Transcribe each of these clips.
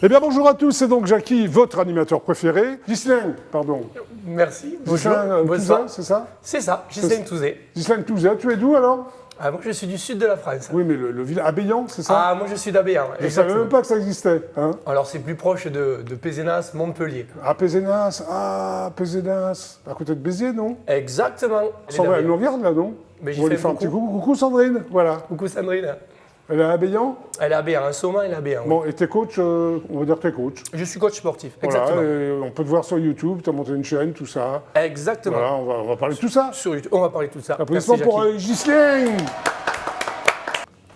Eh bien, bonjour à tous, c'est donc Jackie, votre animateur préféré. Ghislaine, pardon. Merci. Bonjour. Touzet, c'est ça? C'est ça, Ghislaine Touzet. Ghislaine Touzet, tu es d'où alors? Moi, je suis du sud de la France. Oui, mais le village Abéant, c'est ça? Ah, moi, je suis d'Abéant. Je ne savais même pas que ça existait. Hein? Alors, c'est plus proche de Pézenas, Montpellier. Ah, Pézenas, à côté de Béziers, non? Exactement. Sandrine, elle nous regarde là, non? Mais On va lui faire un petit coucou. Coucou Sandrine, voilà. Coucou Sandrine. Elle est à Abéant? Elle est à Abéant, un Saumin, elle est à Abéant. Bon, et t'es coach, on va dire que t'es coach. Je suis coach sportif, Voilà, exactement. on peut te voir sur YouTube, tu as monté une chaîne, tout ça. Exactement. Voilà, on va parler de tout ça. Sur YouTube, on va parler de tout ça. Applaudissements pour Ghislaine.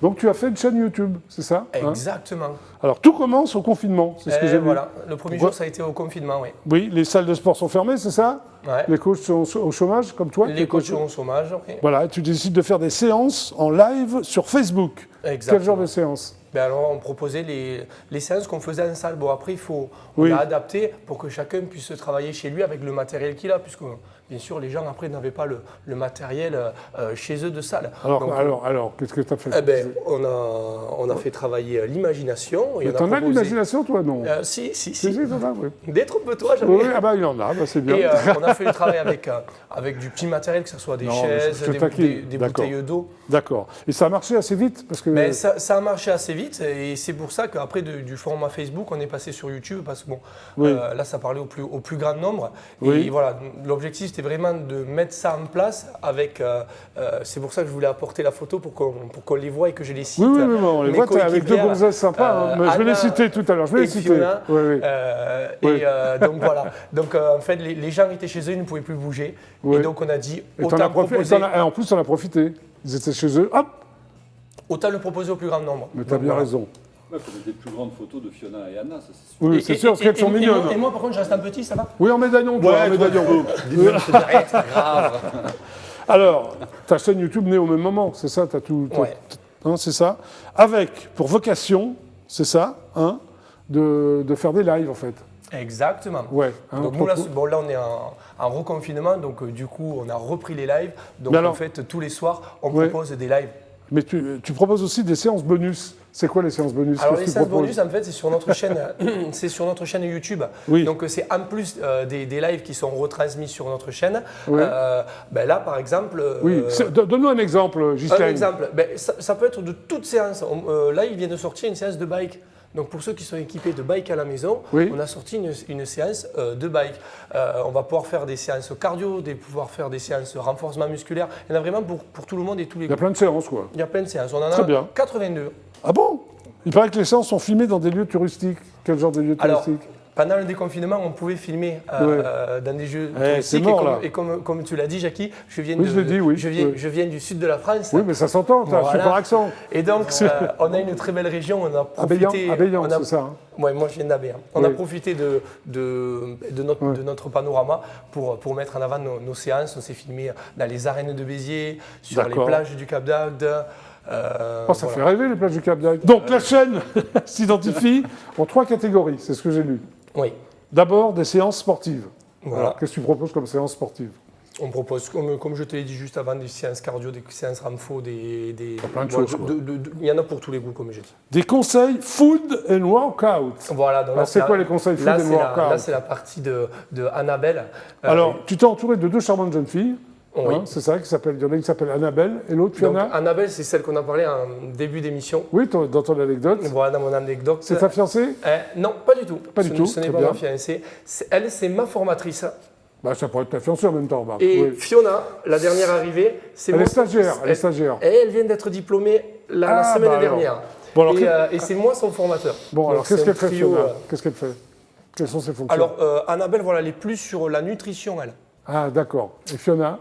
Donc tu as fait une chaîne YouTube, c'est ça? Exactement. Alors tout commence au confinement, c'est ce que j'ai vu. Voilà, le premier jour ça a été au confinement, oui. Oui, les salles de sport sont fermées, c'est ça? Ouais. Les coachs sont au chômage, comme toi? Les coachs sont au chômage, oui. Voilà, et tu décides de faire des séances en live sur Facebook. Exactement. Quel genre de séances? Ben alors, on proposait les séances qu'on faisait en salle. Bon, après, on a adapté pour que chacun puisse travailler chez lui avec le matériel qu'il a, puisque, bien sûr, les gens, après, n'avaient pas le matériel chez eux de salle. Alors, qu'est-ce que tu as fait? Eh ben, on a fait travailler l'imagination. Mais t'en as de l'imagination, toi, non? Si. t'en as, oui. Détrompe-toi, jamais. Oui, il en a, c'est bien. Et on a fait le travail avec du petit matériel, que ce soit des chaises, des bouteilles d'eau. D'accord. Et ça a marché assez vite parce que... Mais ça a marché assez vite et c'est pour ça qu'après du format Facebook, on est passé sur YouTube parce que là, ça parlait au plus grand nombre. Oui. Et voilà, l'objectif, c'était vraiment de mettre ça en place avec... c'est pour ça que je voulais apporter la photo pour qu'on les voie et que je les cite. Oui, on les voit avec deux gonzesses sympas. Mais je vais les citer tout à l'heure. Je vais les citer. Fiona, donc voilà. Donc en fait, les gens étaient chez eux, ils ne pouvaient plus bouger. Oui. Et donc on a dit, autant proposer... En plus, on a profité. Ils étaient chez eux, hop! Autant le proposer au plus grand nombre. Mais tu as bien raison. Ouais, il faut mettre des plus grandes photos de Fiona et Anna, ça c'est sûr. Oui, c'est sûr, parce qu'elles sont mignonnes. Et moi, par contre, je reste un petit, ça va? Oui, en médaillon, toi, en médaillon. C'est pas grave. Alors, ta chaîne YouTube naît au même moment, c'est ça? Hein, c'est ça? Avec, pour vocation, c'est ça, hein, de faire des lives, en fait. Exactement. Ouais, donc nous, là, on est en reconfinement, donc du coup, on a repris les lives. Donc en fait, tous les soirs, on propose des lives. Mais tu proposes aussi des séances bonus. C'est quoi les séances bonus? Alors les séances bonus, en fait, c'est sur notre chaîne, YouTube. Oui. Donc c'est en plus des lives qui sont retransmis sur notre chaîne. Oui. Là, par exemple. Oui. Donne-nous un exemple, Ghislaine. Un exemple. Ça peut être de toute séance. Là, il vient de sortir une séance de bike. Donc pour ceux qui sont équipés de bike à la maison, on a sorti une séance de bike. On va pouvoir faire des séances cardio, pouvoir faire des séances renforcement musculaire. Il y en a vraiment pour tout le monde et tous les goûts. Il y a plein de séances, quoi. Il y a plein de séances. On en a 82. Ah bon? Il paraît que les séances sont filmées dans des lieux touristiques. Quel genre de lieux touristiques? Pendant le déconfinement, on pouvait filmer dans des jeux touristiques. Et comme tu l'as dit, Jackie, je viens du sud de la France. Oui, mais ça s'entend, tu as un super accent. Et donc, on a une très belle région. On a profité. Abéant, c'est ça. Ouais, moi, je viens d'Abéant. On a profité de notre panorama pour mettre en avant nos séances. On s'est filmé dans les arènes de Béziers, sur les plages du Cap d'Agde. Ça fait rêver les plages du Cap d'Agde. Donc la chaîne s'identifie en 3 catégories, c'est ce que j'ai lu. Oui. D'abord des séances sportives. Voilà. Alors qu'est-ce que tu proposes comme séances sportives? On propose, comme je te l'ai dit juste avant, des séances cardio, des séances renfo, plein de choses. Il y en a pour tous les goûts, comme j'ai dit. Des conseils food and workout. Voilà. Alors c'est quoi les conseils food and workout? Là, c'est la partie de Annabelle. Alors, tu t'es entouré de 2 charmantes jeunes filles. Oui. C'est ça, il y en a une qui s'appelle Annabelle et l'autre Fiona. Donc, Annabelle, c'est celle qu'on a parlé en début d'émission. Oui, dans ton anecdote. Voilà, dans mon anecdote. C'est ta fiancée? Non, pas du tout. Ce n'est pas bien. ma fiancée. Elle, c'est ma formatrice. Ça pourrait être ta fiancée en même temps. Et Fiona, la dernière arrivée, c'est Elle est stagiaire. Et elle vient d'être diplômée la semaine dernière. Bon, et c'est moi son formateur. Bon, alors qu'est-ce qu'elle fait, Fiona? Qu'est-ce qu'elle fait? Quelles sont ses fonctions? Alors, Annabelle, elle est plus sur la nutrition, elle. Ah, d'accord. Et Fiona?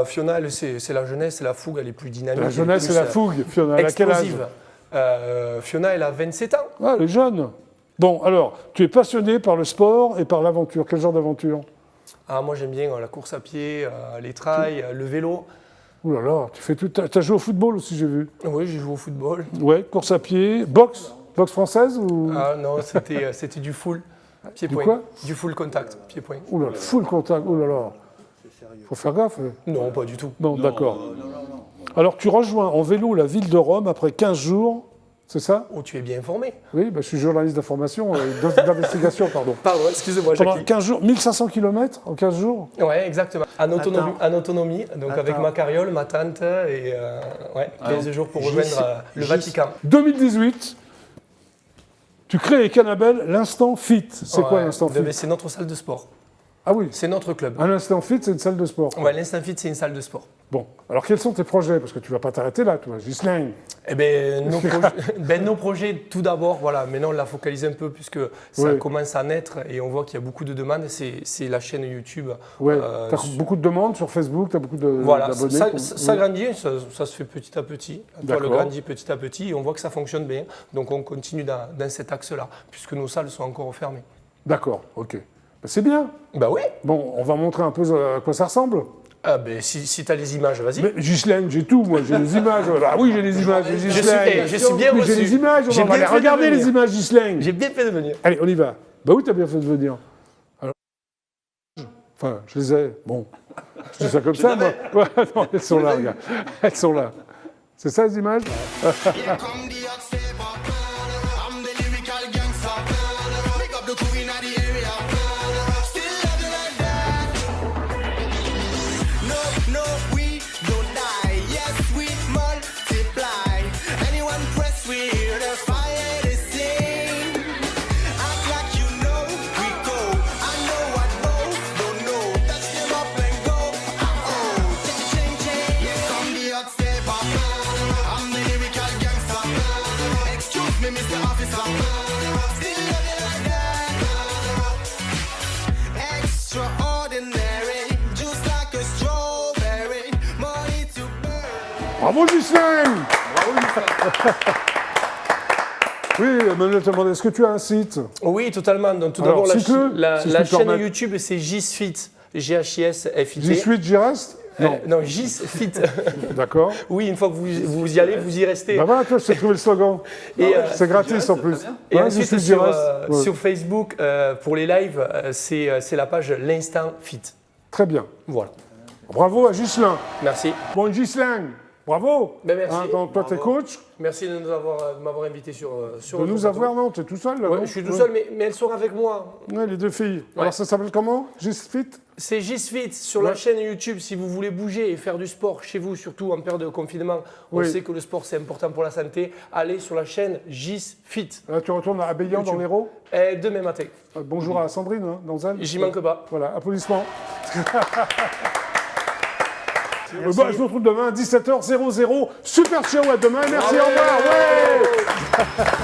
Fiona, elle, c'est la jeunesse, c'est la fougue, elle est plus dynamique. La jeunesse, c'est la fougue, Fiona. Elle a quel âge? Fiona, elle a 27 ans. Ah, elle est jeune. Bon, alors, tu es passionné par le sport et par l'aventure. Quel genre d'aventure? Moi, j'aime bien la course à pied, les trails, le vélo. Ouh là là, tu fais tout. T'as joué au football aussi, j'ai vu. Oui, j'ai joué au football. Ouais, course à pied, boxe française ou? Ah non, c'était du full pied-point. Quoi? Du full contact, pied-point. Ouh là, full contact, ouh là là. Faut faire gaffe. Non, pas du tout. Non, d'accord. Alors, tu rejoins en vélo la ville de Rome après 15 jours c'est ça? Oh, tu es bien informé. Oui, je suis journaliste d'information, d'investigation, pardon. Pardon, excusez-moi, Pendant Jackie. 15 jours, 1500 km en 15 jours? Oui, exactement. En autonomie, donc avec ma carriole, ma tante, et 15 jours pour rejoindre le Vatican. 2018, tu crées avec Annabelle l'Instant Fit. C'est quoi l'Instant Fit? C'est notre salle de sport. Ah oui, C'est notre club. un Instant Fit, c'est une salle de sport. Ouais, l'Instant Fit, c'est une salle de sport. Bon, alors quels sont tes projets? Parce que tu ne vas pas t'arrêter là, toi, Ghislaine. Eh ben, nos projets, tout d'abord, voilà, maintenant on l'a focalisé un peu puisque ça commence à naître et on voit qu'il y a beaucoup de demandes. C'est la chaîne YouTube. Ouais, tu as beaucoup de demandes sur Facebook, tu as beaucoup d'abonnés. Voilà, ça grandit, ça se fait petit à petit. Toi, le grandit petit à petit et on voit que ça fonctionne bien. Donc on continue dans cet axe-là, puisque nos salles sont encore fermées. D'accord, ok. C'est bien. Bah oui. Bon, on va montrer un peu à quoi ça ressemble. Ah ben si tu as les images, vas-y. Mais Ghislaine, j'ai tout, moi, j'ai les images. Ah oui, j'ai les images, Ghislaine. Je suis bien reçu. J'ai les images, on va aller regarder les images, Ghislaine. J'ai bien fait de venir. Allez, on y va. Bah oui, t'as bien fait de venir. Alors, enfin, je les ai. Bon, je dis ça comme ça, moi. Ouais, non, elles sont là, regarde. Elles sont là. C'est ça, les images? Bravo, Ghislaine! Oui, Manuel te demandait, est-ce que tu as un site? Oui, totalement. Donc, tout d'abord, la chaîne YouTube, c'est GISFIT, G-H-I-S-F-I-T. G-Suite, j'y reste? Non, GISFIT. D'accord. Oui, une fois que vous y allez, vous y restez. Bah voilà, toi, je t'ai trouvé le slogan. C'est gratis en plus. Et ensuite, sur Facebook, pour les lives, c'est la page L'Instant Fit. Très bien. Voilà. Bravo à Ghislain. Merci. Bon, Ghislain, bravo. Ben merci. Toi, t'es coach. Merci de m'avoir invité sur de nous avoir, non, t'es tout seul là, ouais, je suis tout seul, mais elles sont avec moi. Ouais, les deux filles. Ouais. Alors ça s'appelle comment? GISFIT? C'est GISFIT sur la chaîne YouTube. Si vous voulez bouger et faire du sport chez vous, surtout en période de confinement, on sait que le sport c'est important pour la santé. Allez sur la chaîne GISFIT. Là, tu retournes à Abéyan dans l'Hérault? Demain matin. Bonjour à Sandrine, hein, dans Zan. J'y manque pas. Voilà, applaudissements. Je vous retrouve demain à 17h00. Super show à demain. Merci, au revoir. Ouais.